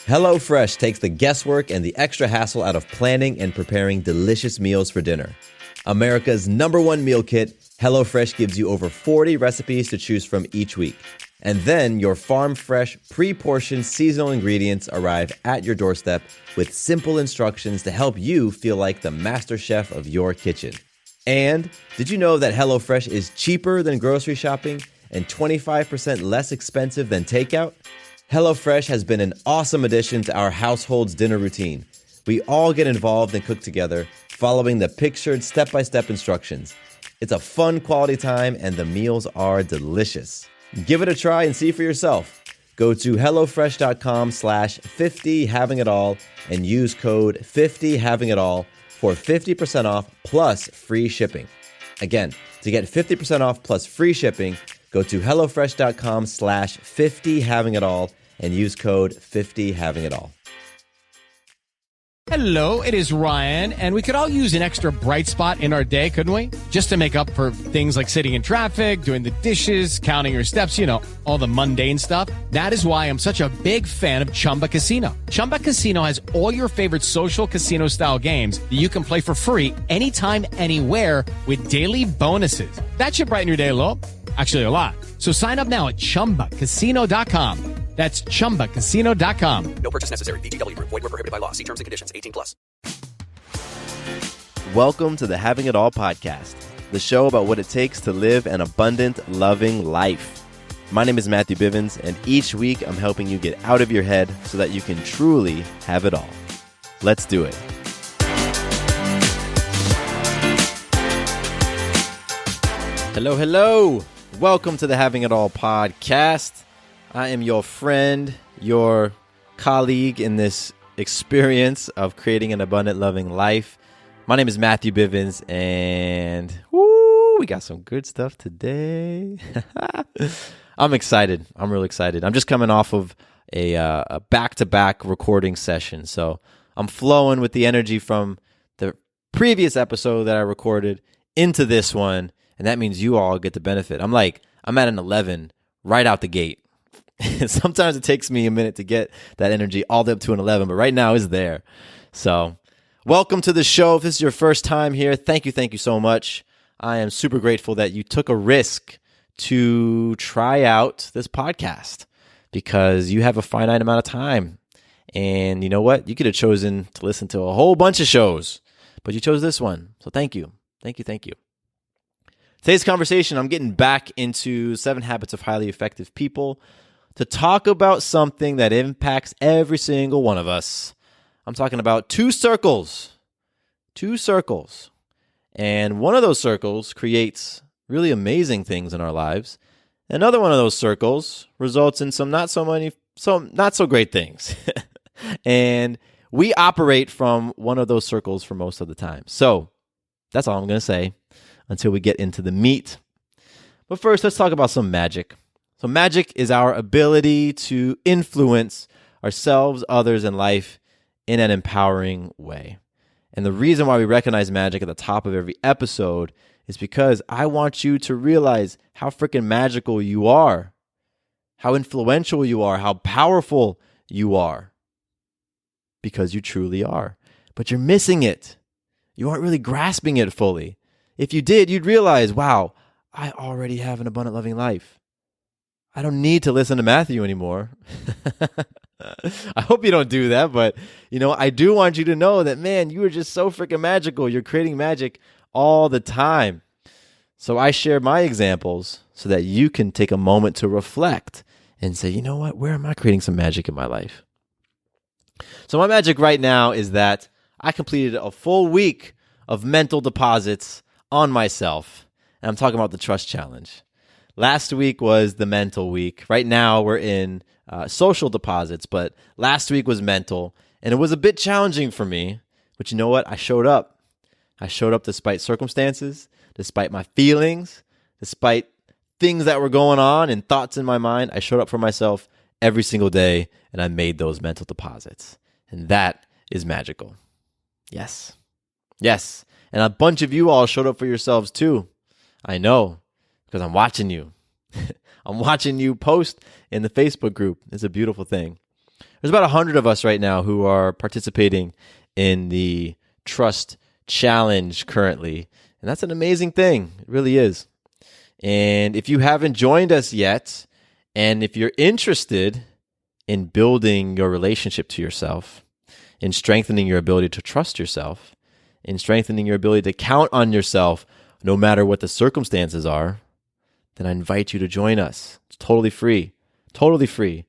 HelloFresh takes the guesswork and the extra hassle out of planning and preparing delicious meals for dinner. America's #1 meal kit, HelloFresh gives you over 40 recipes to choose from each week. And then your farm-fresh, pre-portioned seasonal ingredients arrive at your doorstep with simple instructions to help you feel like the master chef of your kitchen. And did you know that HelloFresh is cheaper than grocery shopping and 25% less expensive than takeout? HelloFresh has been an awesome addition to our household's dinner routine. We all get involved and cook together, following the pictured step-by-step instructions. It's a fun quality time, and the meals are delicious. Give it a try and see for yourself. Go to HelloFresh.com/50havingitall and use code 50havingitall for 50% off plus free shipping. Again, to get 50% off plus free shipping, go to HelloFresh.com/50havingitall and use code 50havingitall. Hello, it is Ryan, and we could all use an extra bright spot in our day, couldn't we? Just to make up for things like sitting in traffic, doing the dishes, counting your steps, all the mundane stuff. That is why I'm such a big fan of Chumba Casino. Chumba Casino has all your favorite social casino-style games that you can play for free anytime, anywhere with daily bonuses. That should brighten your day a little. Actually, a lot. So sign up now at ChumbaCasino.com. That's ChumbaCasino.com. No purchase necessary. VGW Group. Void where prohibited by law. See terms and conditions. 18+. Welcome to the Having It All podcast, the show about what it takes to live an abundant, loving life. My name is Matthew Bivens, and each week I'm helping you get out of your head so that you can truly have it all. Let's do it. Hello, hello. Welcome to the Having It All podcast. I am your friend, your colleague in this experience of creating an abundant, loving life. My name is Matthew Bivens, and we got some good stuff today. I'm excited. I'm really excited. I'm just coming off of a back-to-back recording session, so I'm flowing with the energy from the previous episode that I recorded into this one, and that means you all get the benefit. I'm at an 11 right out the gate. Sometimes it takes me a minute to get that energy all the way up to an 11, but right now it's there. So welcome to the show. If this is your first time here, thank you so much. I am super grateful that you took a risk to try out this podcast because you have a finite amount of time. And you know what? You could have chosen to listen to a whole bunch of shows, but you chose this one. So thank you. Thank you. Today's conversation, I'm getting back into 7 Habits of Highly Effective People to talk about something that impacts every single one of us. I'm talking about 2 circles. 2 circles. And one of those circles creates really amazing things in our lives. Another one of those circles results in some not so great things. And we operate from one of those circles for most of the time. So that's all I'm going to say until we get into the meat. But first, let's talk about some magic. So magic is our ability to influence ourselves, others, and life in an empowering way. And the reason why we recognize magic at the top of every episode is because I want you to realize how freaking magical you are, how influential you are, how powerful you are, because you truly are. But you're missing it. You aren't really grasping it fully. If you did, you'd realize, wow, I already have an abundant, loving life. I don't need to listen to Matthew anymore. I hope you don't do that, but I do want you to know that, man, you are just so freaking magical. You're creating magic all the time. So I share my examples so that you can take a moment to reflect and say, you know what, where am I creating some magic in my life? So my magic right now is that I completed a full week of mental deposits on myself. And I'm talking about the trust challenge. Last week was the mental week. Right now we're in social deposits, but last week was mental. And it was a bit challenging for me. But you know what? I showed up. I showed up despite circumstances, despite my feelings, despite things that were going on and thoughts in my mind. I showed up for myself every single day, and I made those mental deposits. And that is magical. Yes. And a bunch of you all showed up for yourselves too. I know, because I'm watching you. I'm watching you post in the Facebook group. It's a beautiful thing. There's about 100 of us right now who are participating in the Trust Challenge currently. And that's an amazing thing. It really is. And if you haven't joined us yet, and if you're interested in building your relationship to yourself, in strengthening your ability to trust yourself, in strengthening your ability to count on yourself no matter what the circumstances are, then I invite you to join us. It's totally free. Totally free.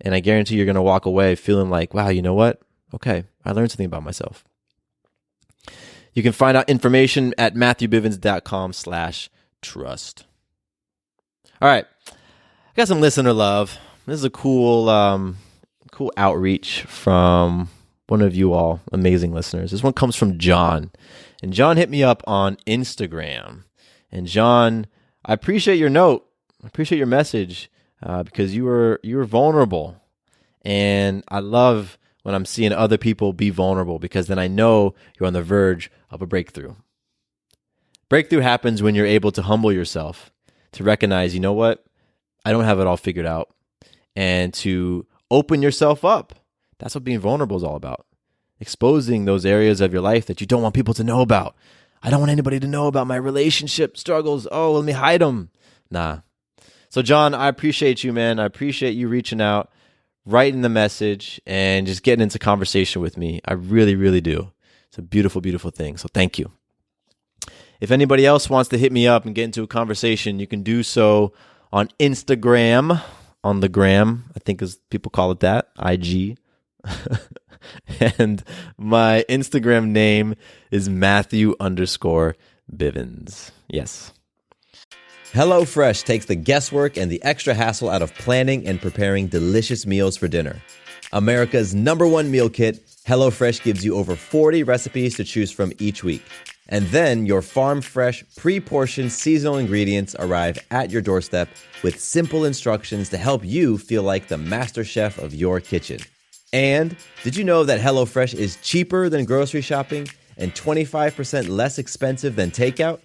And I guarantee you're going to walk away feeling like, wow, you know what? Okay, I learned something about myself. You can find out information at matthewbivens.com/trust. All right. I got some listener love. This is a cool outreach from one of you all amazing listeners. This one comes from John. And John hit me up on Instagram. And John, I appreciate your note. I appreciate your message because you were vulnerable. And I love when I'm seeing other people be vulnerable because then I know you're on the verge of a breakthrough. Breakthrough happens when you're able to humble yourself, to recognize, you know what? I don't have it all figured out. And to open yourself up. That's what being vulnerable is all about. Exposing those areas of your life that you don't want people to know about. I don't want anybody to know about my relationship struggles. Oh, let me hide them. Nah. So John, I appreciate you, man. I appreciate you reaching out, writing the message, and just getting into conversation with me. I really, really do. It's a beautiful, beautiful thing. So thank you. If anybody else wants to hit me up and get into a conversation, you can do so on Instagram, on the gram, I think as people call it that, IG. And my Instagram name is Matthew_Bivens. Yes. HelloFresh takes the guesswork and the extra hassle out of planning and preparing delicious meals for dinner. America's #1 meal kit, HelloFresh gives you over 40 recipes to choose from each week. And then your farm-fresh, pre-portioned seasonal ingredients arrive at your doorstep with simple instructions to help you feel like the master chef of your kitchen. And did you know that HelloFresh is cheaper than grocery shopping and 25% less expensive than takeout?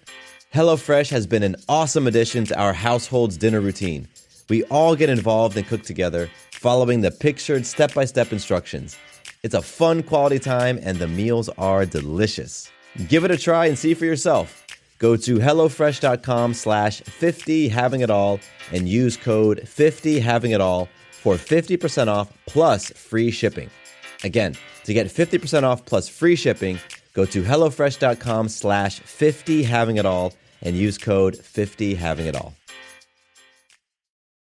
HelloFresh has been an awesome addition to our household's dinner routine. We all get involved and cook together, following the pictured step-by-step instructions. It's a fun quality time and the meals are delicious. Give it a try and see for yourself. Go to HelloFresh.com/50havingitall and use code 50havingitall for 50% off plus free shipping. Again, to get 50% off plus free shipping, go to HelloFresh.com/50havingitall and use code 50havingitall.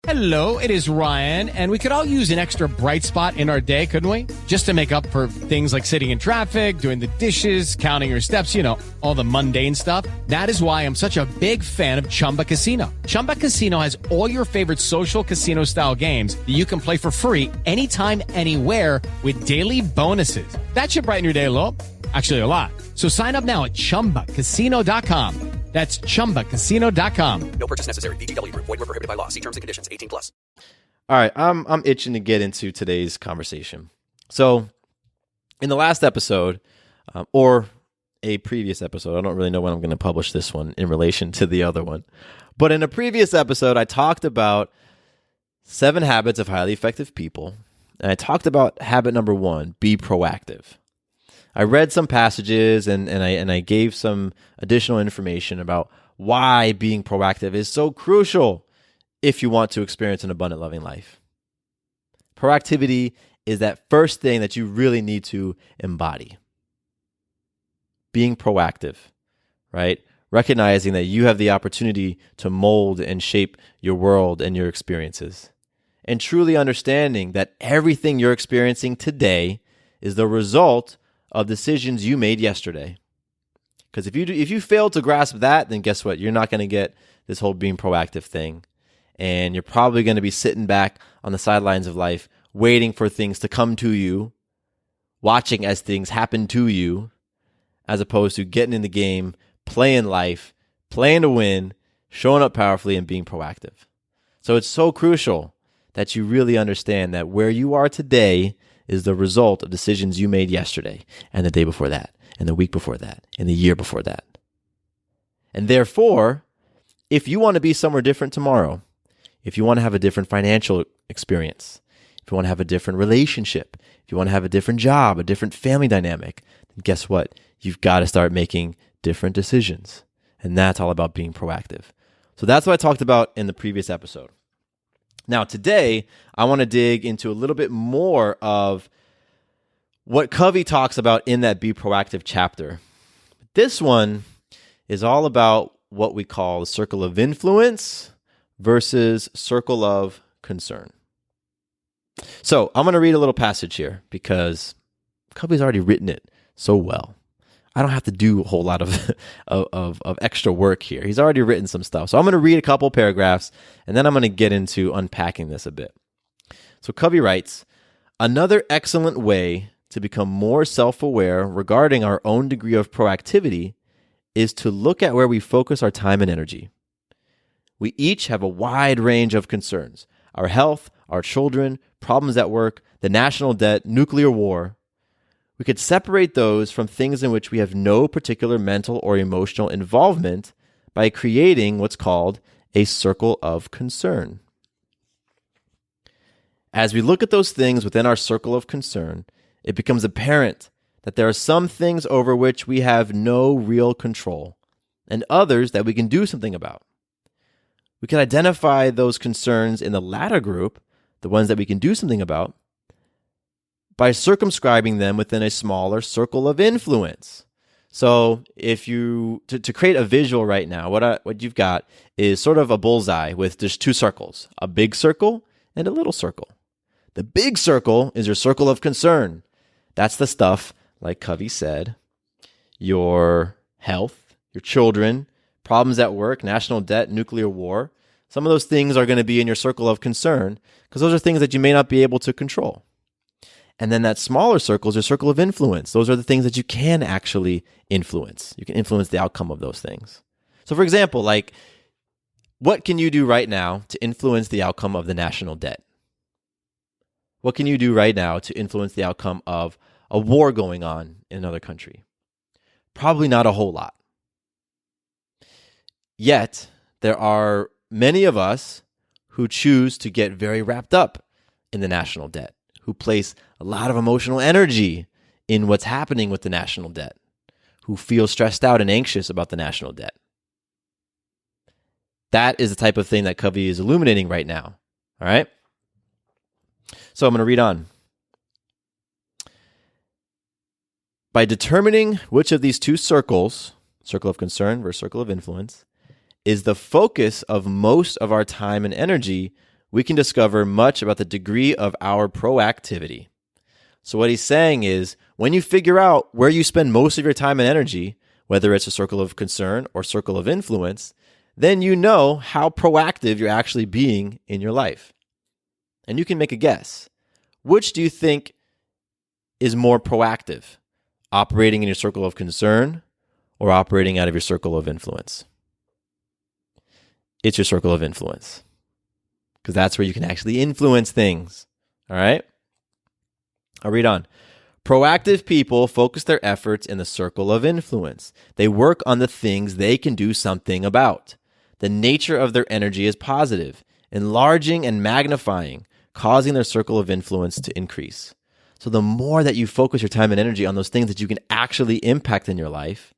Hello, it is Ryan, and we could all use an extra bright spot in our day, couldn't we? Just to make up for things like sitting in traffic, doing the dishes, counting your steps, all the mundane stuff. That is why I'm such a big fan of Chumba Casino. Chumba Casino has all your favorite social casino-style games that you can play for free anytime, anywhere with daily bonuses. That should brighten your day a little. Actually, a lot. So sign up now at ChumbaCasino.com. That's ChumbaCasino.com. No purchase necessary. VGW Group. Void where prohibited by law. See terms and conditions. 18+. All right, I'm itching to get into today's conversation. So, in the last episode, or a previous episode, I don't really know when I'm going to publish this one in relation to the other one. But in a previous episode, I talked about 7 habits of highly effective people. And I talked about habit number 1, be proactive. I read some passages and I gave some additional information about why being proactive is so crucial if you want to experience an abundant, loving life. Proactivity is that first thing that you really need to embody. Being proactive, right? Recognizing that you have the opportunity to mold and shape your world and your experiences. And truly understanding that everything you're experiencing today is the result of decisions you made yesterday. Because if you fail to grasp that, then guess what? You're not going to get this whole being proactive thing. And you're probably going to be sitting back on the sidelines of life, waiting for things to come to you, watching as things happen to you, as opposed to getting in the game, playing life, playing to win, showing up powerfully, and being proactive. So it's so crucial that you really understand that where you are today is the result of decisions you made yesterday and the day before that and the week before that and the year before that. And therefore, if you want to be somewhere different tomorrow, if you want to have a different financial experience, if you want to have a different relationship, if you want to have a different job, a different family dynamic, then guess what? You've got to start making different decisions. And that's all about being proactive. So that's what I talked about in the previous episode. Now, today, I want to dig into a little bit more of what Covey talks about in that Be Proactive chapter. This one is all about what we call the circle of influence versus circle of concern. So I'm going to read a little passage here because Covey's already written it so well. I don't have to do a whole lot of extra work here. He's already written some stuff. So I'm going to read a couple paragraphs, and then I'm going to get into unpacking this a bit. So Covey writes, another excellent way to become more self-aware regarding our own degree of proactivity is to look at where we focus our time and energy. We each have a wide range of concerns: our health, our children, problems at work, the national debt, nuclear war. We could separate those from things in which we have no particular mental or emotional involvement by creating what's called a circle of concern. As we look at those things within our circle of concern, it becomes apparent that there are some things over which we have no real control, and others that we can do something about. We can identify those concerns in the latter group, the ones that we can do something about, by circumscribing them within a smaller circle of influence. So if you, to create a visual right now, what you've got is sort of a bullseye with just two circles, a big circle and a little circle. The big circle is your circle of concern. That's the stuff, like Covey said, your health, your children, problems at work, national debt, nuclear war. Some of those things are going to be in your circle of concern because those are things that you may not be able to control. And then that smaller circle is your circle of influence. Those are the things that you can actually influence. You can influence the outcome of those things. So for example, like, what can you do right now to influence the outcome of the national debt? What can you do right now to influence the outcome of a war going on in another country? Probably not a whole lot. Yet, there are many of us who choose to get very wrapped up in the national debt, who place a lot of emotional energy in what's happening with the national debt, who feel stressed out and anxious about the national debt. That is the type of thing that Covey is illuminating right now. All right? So I'm going to read on. By determining which of these two circles, circle of concern versus circle of influence, is the focus of most of our time and energy, we can discover much about the degree of our proactivity. So what he's saying is, when you figure out where you spend most of your time and energy, whether it's a circle of concern or circle of influence, then you know how proactive you're actually being in your life. And you can make a guess. Which do you think is more proactive? Operating in your circle of concern or operating out of your circle of influence? It's your circle of influence, because that's where you can actually influence things. All right? I'll read on. Proactive people focus their efforts in the circle of influence. They work on the things they can do something about. The nature of their energy is positive, enlarging and magnifying, causing their circle of influence to increase. So the more that you focus your time and energy on those things that you can actually impact in your life,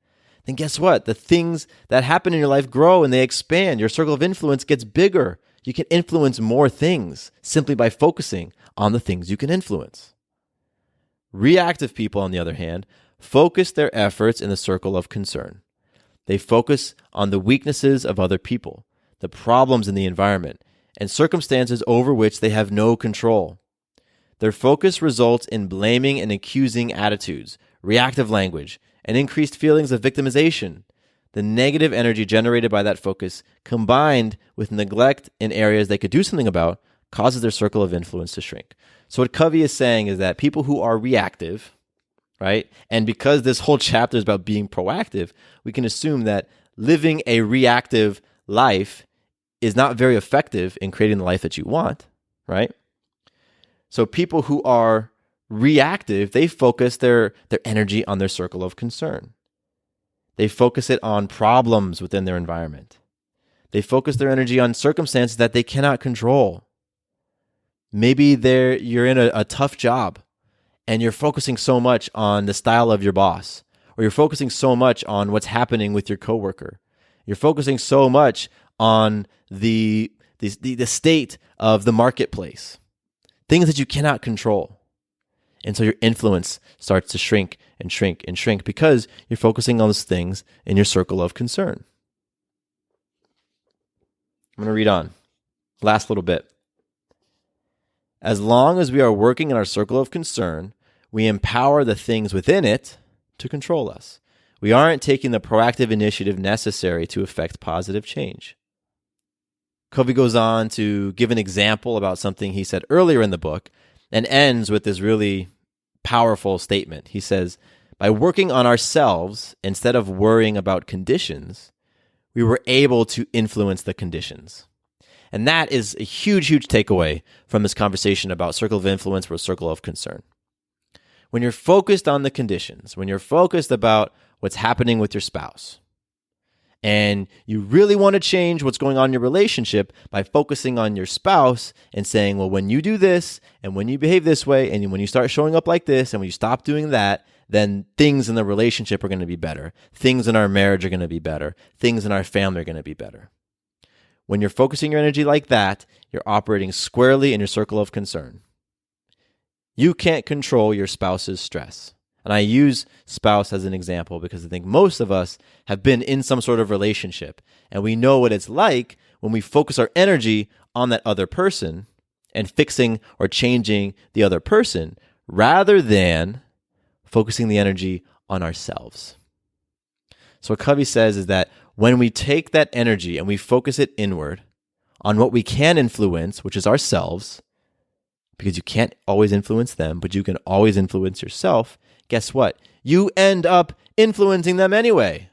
then guess what? The things that happen in your life grow and they expand. Your circle of influence gets bigger. You can influence more things simply by focusing on the things you can influence. Reactive people, on the other hand, focus their efforts in the circle of concern. They focus on the weaknesses of other people, the problems in the environment, and circumstances over which they have no control. Their focus results in blaming and accusing attitudes, reactive language, and increased feelings of victimization. The negative energy generated by that focus, combined with neglect in areas they could do something about, causes their circle of influence to shrink. So what Covey is saying is that people who are reactive, right, and because this whole chapter is about being proactive, we can assume that living a reactive life is not very effective in creating the life that you want, right? So people who are reactive, they focus their energy on their circle of concern. They focus it on problems within their environment. They focus their energy on circumstances that they cannot control. Maybe you're in a tough job and you're focusing so much on the style of your boss, or you're focusing so much on what's happening with your coworker. You're focusing so much on the state of the marketplace, things that you cannot control. And so your influence starts to shrink and shrink and shrink because you're focusing on those things in your circle of concern. I'm going to read on. Last little bit. As long as we are working in our circle of concern, we empower the things within it to control us. We aren't taking the proactive initiative necessary to effect positive change. Covey goes on to give an example about something he said earlier in the book and ends with this really powerful statement. He says, by working on ourselves instead of worrying about conditions, we were able to influence the conditions. And that is a huge, huge takeaway from this conversation about circle of influence versus circle of concern. When you're focused on the conditions, when you're focused about what's happening with your spouse, and you really want to change what's going on in your relationship by focusing on your spouse and saying, well, when you do this, and when you behave this way, and when you start showing up like this, and when you stop doing that, then things in the relationship are going to be better. Things in our marriage are going to be better. Things in our family are going to be better. When you're focusing your energy like that, you're operating squarely in your circle of concern. You can't control your spouse's stress. And I use spouse as an example because I think most of us have been in some sort of relationship, and we know what it's like when we focus our energy on that other person and fixing or changing the other person rather than focusing the energy on ourselves. So what Covey says is that when we take that energy and we focus it inward on what we can influence, which is ourselves, because you can't always influence them, but you can always influence yourself, guess what? You end up influencing them anyway.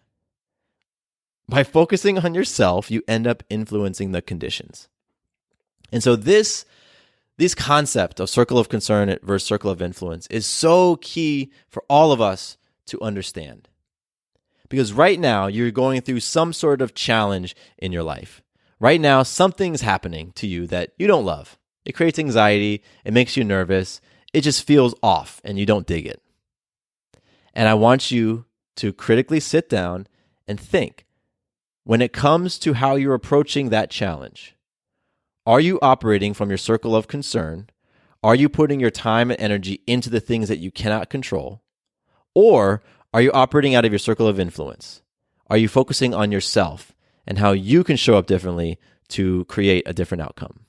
By focusing on yourself, you end up influencing the conditions. And so this concept of circle of concern versus circle of influence is so key for all of us to understand. Because right now, you're going through some sort of challenge in your life. Right now, something's happening to you that you don't love. It creates anxiety. It makes you nervous. It just feels off and you don't dig it. And I want you to critically sit down and think, when it comes to how you're approaching that challenge, are you operating from your circle of concern? Are you putting your time and energy into the things that you cannot control? Or are you operating out of your circle of influence? Are you focusing on yourself and how you can show up differently to create a different outcome?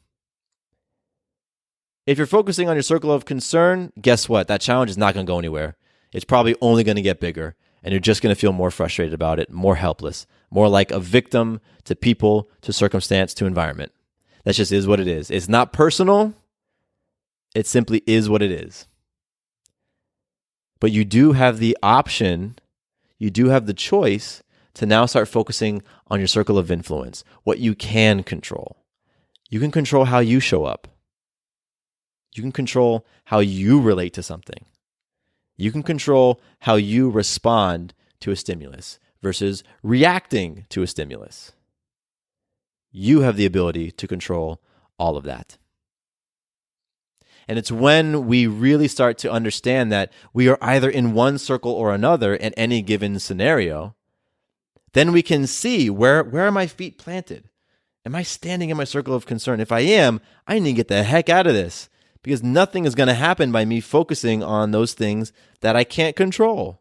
If you're focusing on your circle of concern, guess what? That challenge is not going to go anywhere. It's probably only going to get bigger, and you're just going to feel more frustrated about it, more helpless, more like a victim to people, to circumstance, to environment. That just is what it is. It's not personal. It simply is what it is. But you do have the option, you do have the choice to now start focusing on your circle of influence, what you can control. You can control how you show up. You can control how you relate to something. You can control how you respond to a stimulus versus reacting to a stimulus. You have the ability to control all of that. And it's when we really start to understand that we are either in one circle or another in any given scenario, then we can see where are my feet planted? Am I standing in my circle of concern? If I am, I need to get the heck out of this, because nothing is going to happen by me focusing on those things that I can't control.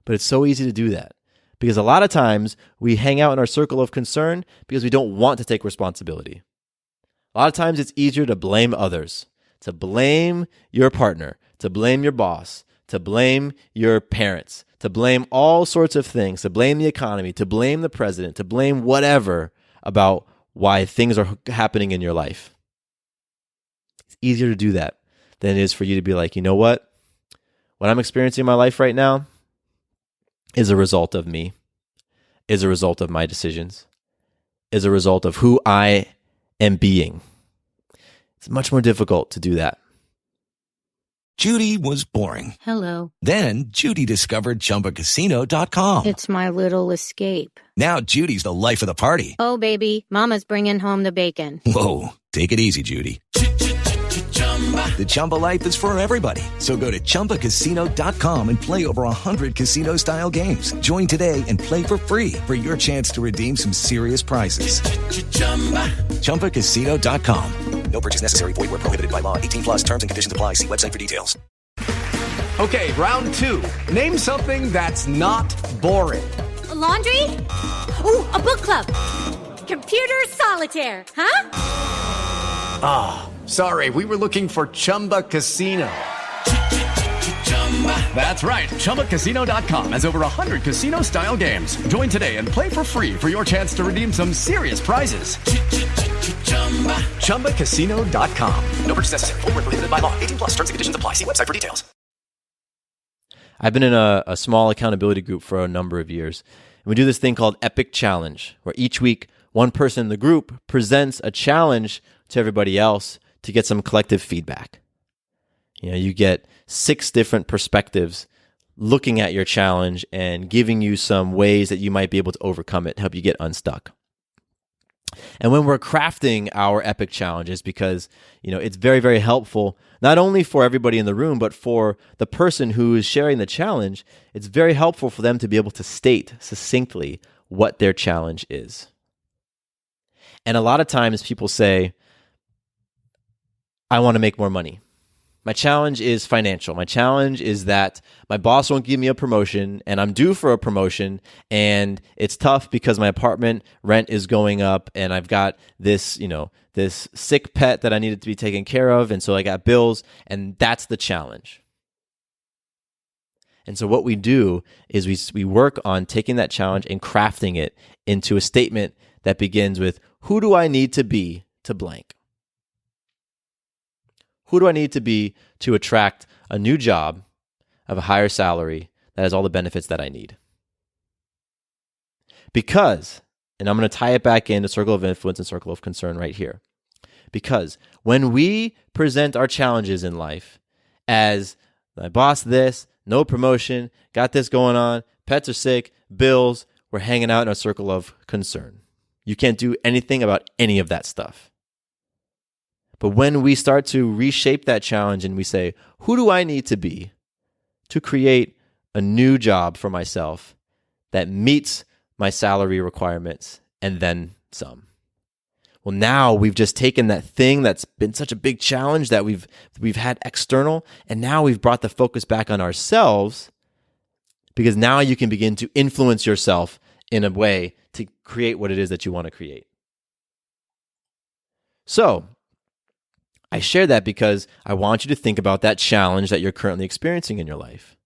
But it's so easy to do that, because a lot of times we hang out in our circle of concern because we don't want to take responsibility. A lot of times it's easier to blame others, to blame your partner, to blame your boss, to blame your parents, to blame all sorts of things, to blame the economy, to blame the president, to blame whatever about why things are happening in your life. It's easier to do that than it is for you to be like, you know what? What I'm experiencing in my life right now is a result of me, is a result of my decisions, is a result of who I am being. It's much more difficult to do that. Judy was boring. Hello. Then Judy discovered ChumbaCasino.com. It's my little escape. Now Judy's the life of the party. Oh, baby, mama's bringing home the bacon. Whoa, take it easy, Judy. The Chumba life is for everybody. So go to ChumbaCasino.com and play over 100 casino-style games. Join today and play for free for your chance to redeem some serious prizes. ChumbaCasino.com. No purchase necessary. Void where prohibited by law. 18 plus terms and conditions apply. See website for details. Okay, round two. Name something that's not boring. A laundry? Ooh, a book club. Computer solitaire, huh? Sorry, we were looking for Chumba Casino. That's right. ChumbaCasino.com has over 100 casino-style games. Join today and play for free for your chance to redeem some serious prizes. ChumbaCasino.com. No purchase necessary. Void where prohibited by law. 18 plus terms and conditions apply. See website for details. I've been in a small accountability group for a number of years. And we do this thing called Epic Challenge, where each week one person in the group presents a challenge to everybody else to get some collective feedback. You know, you get 6 different perspectives looking at your challenge and giving you some ways that you might be able to overcome it, help you get unstuck. And when we're crafting our epic challenges, because, you know, it's very, very helpful, not only for everybody in the room, but for the person who is sharing the challenge, it's very helpful for them to be able to state succinctly what their challenge is. And a lot of times people say, I want to make more money. My challenge is financial. My challenge is that my boss won't give me a promotion and I'm due for a promotion and it's tough because my apartment rent is going up and I've got this, this sick pet that I needed to be taken care of. And so I got bills and that's the challenge. And so what we do is we work on taking that challenge and crafting it into a statement that begins with, who do I need to be to blank? Who do I need to be to attract a new job of a higher salary that has all the benefits that I need? Because, and I'm going to tie it back into circle of influence and circle of concern right here. Because when we present our challenges in life as my boss this, no promotion, got this going on, pets are sick, bills, we're hanging out in a circle of concern. You can't do anything about any of that stuff. But when we start to reshape that challenge and we say, who do I need to be to create a new job for myself that meets my salary requirements and then some? Well, now we've just taken that thing that's been such a big challenge that we've had external, and now we've brought the focus back on ourselves, because now you can begin to influence yourself in a way to create what it is that you want to create. So, I share that because I want you to think about that challenge that you're currently experiencing in your life.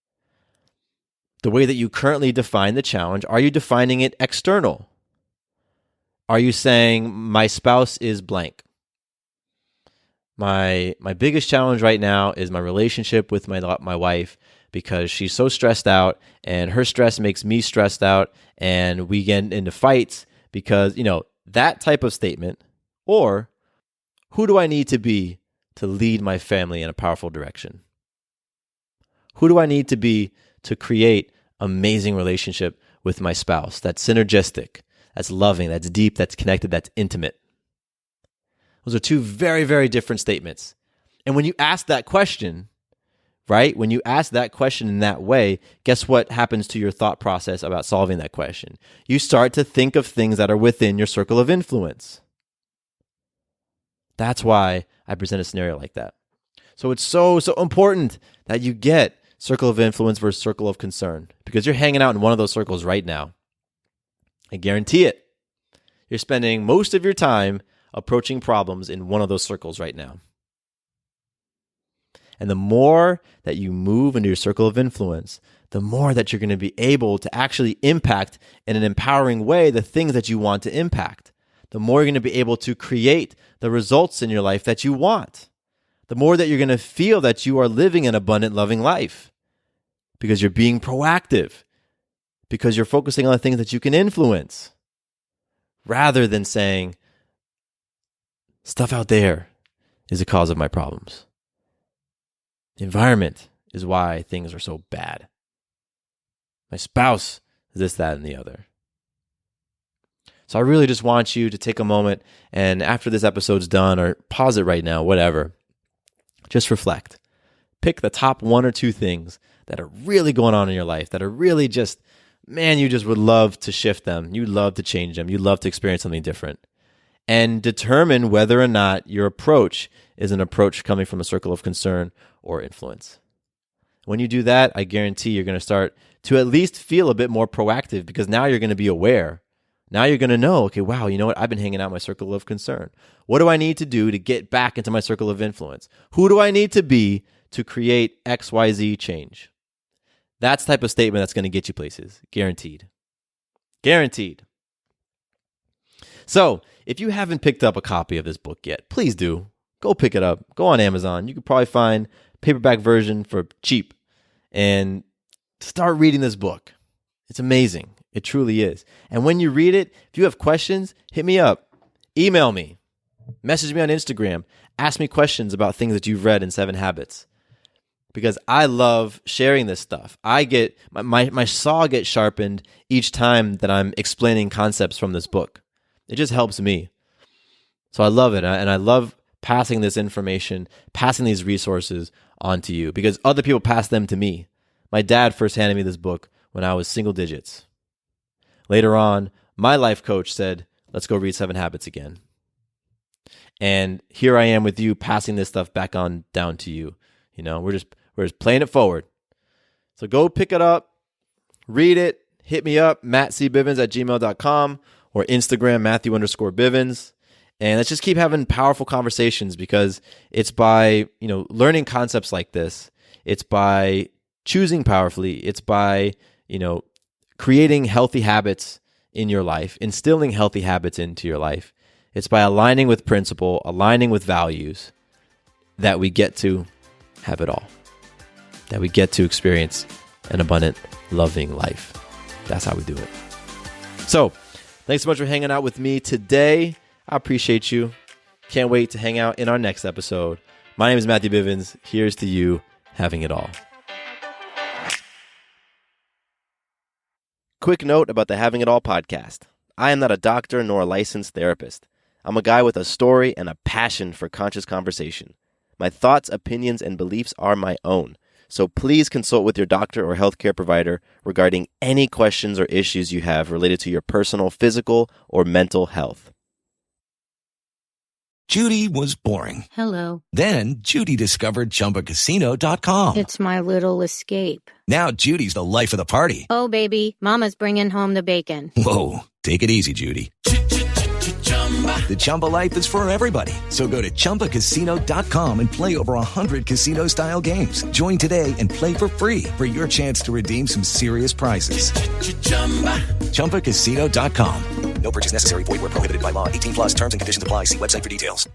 The way that you currently define the challenge, are you defining it external? Are you saying, my spouse is blank? My biggest challenge right now is my relationship with my wife, because she's so stressed out and her stress makes me stressed out and we get into fights because, that type of statement. Or, who do I need to be to lead my family in a powerful direction? Who do I need to be to create amazing relationship with my spouse that's synergistic, that's loving, that's deep, that's connected, that's intimate? Those are 2 very, very different statements. And when you ask that question, right? When you ask that question in that way, guess what happens to your thought process about solving that question? You start to think of things that are within your circle of influence. That's why I present a scenario like that. So it's so important that you get circle of influence versus circle of concern, because you're hanging out in one of those circles right now. I guarantee it. You're spending most of your time approaching problems in one of those circles right now. And the more that you move into your circle of influence, the more that you're going to be able to actually impact in an empowering way the things that you want to impact. The more you're going to be able to create the results in your life that you want. The more that you're going to feel that you are living an abundant, loving life, because you're being proactive, because you're focusing on the things that you can influence, rather than saying, stuff out there is the cause of my problems. The environment is why things are so bad. My spouse is this, that, and the other. So I really just want you to take a moment, and after this episode's done, or pause it right now, whatever, Just reflect. Pick the top 1 or 2 things that are really going on in your life, that are really just, man, you just would love to shift them. You'd love to change them. You'd love to experience something different. And determine whether or not your approach is an approach coming from a circle of concern or influence. When you do that, I guarantee you're going to start to at least feel a bit more proactive, because now you're going to be aware. Now you're going to know, okay, wow, you know what? I've been hanging out in my circle of concern. What do I need to do to get back into my circle of influence? Who do I need to be to create XYZ change? That's the type of statement that's going to get you places. Guaranteed. Guaranteed. So, if you haven't picked up a copy of this book yet, please do. Go pick it up. Go on Amazon. You could probably find paperback version for cheap. And start reading this book. It's amazing. It truly is. And when you read it, if you have questions, hit me up. Email me. Message me on Instagram. Ask me questions about things that you've read in 7 Habits. Because I love sharing this stuff. I get my saw gets sharpened each time that I'm explaining concepts from this book. It just helps me. So I love it. And I love passing this information, passing these resources on to you, because other people pass them to me. My dad first handed me this book when I was single digits. Later on, my life coach said, let's go read 7 Habits again. And here I am with you, passing this stuff back on down to you. You know, we're just playing it forward. So go pick it up, read it, hit me up, mattcbivens@gmail.com or Instagram, Matthew_Bivens. And let's just keep having powerful conversations, because it's by, learning concepts like this. It's by choosing powerfully. It's by, creating healthy habits in your life, instilling healthy habits into your life. It's by aligning with principle, aligning with values, that we get to have it all. That we get to experience an abundant, loving life. That's how we do it. So, thanks so much for hanging out with me today. I appreciate you. Can't wait to hang out in our next episode. My name is Matthew Bivens. Here's to you having it all. Quick note about the Having It All podcast. I am not a doctor nor a licensed therapist. I'm a guy with a story and a passion for conscious conversation. My thoughts, opinions, and beliefs are my own. So please consult with your doctor or healthcare provider regarding any questions or issues you have related to your personal, physical, or mental health. Judy was boring. Hello. Then Judy discovered ChumbaCasino.com. It's my little escape. Now Judy's the life of the party. Oh, baby, mama's bringing home the bacon. Whoa, take it easy, Judy. The Chumba life is for everybody. So go to ChumbaCasino.com and play over 100 casino-style games. Join today and play for free for your chance to redeem some serious prizes. ChumbaCasino.com. No purchase necessary. Void where prohibited by law. 18+ terms and conditions apply. See website for details.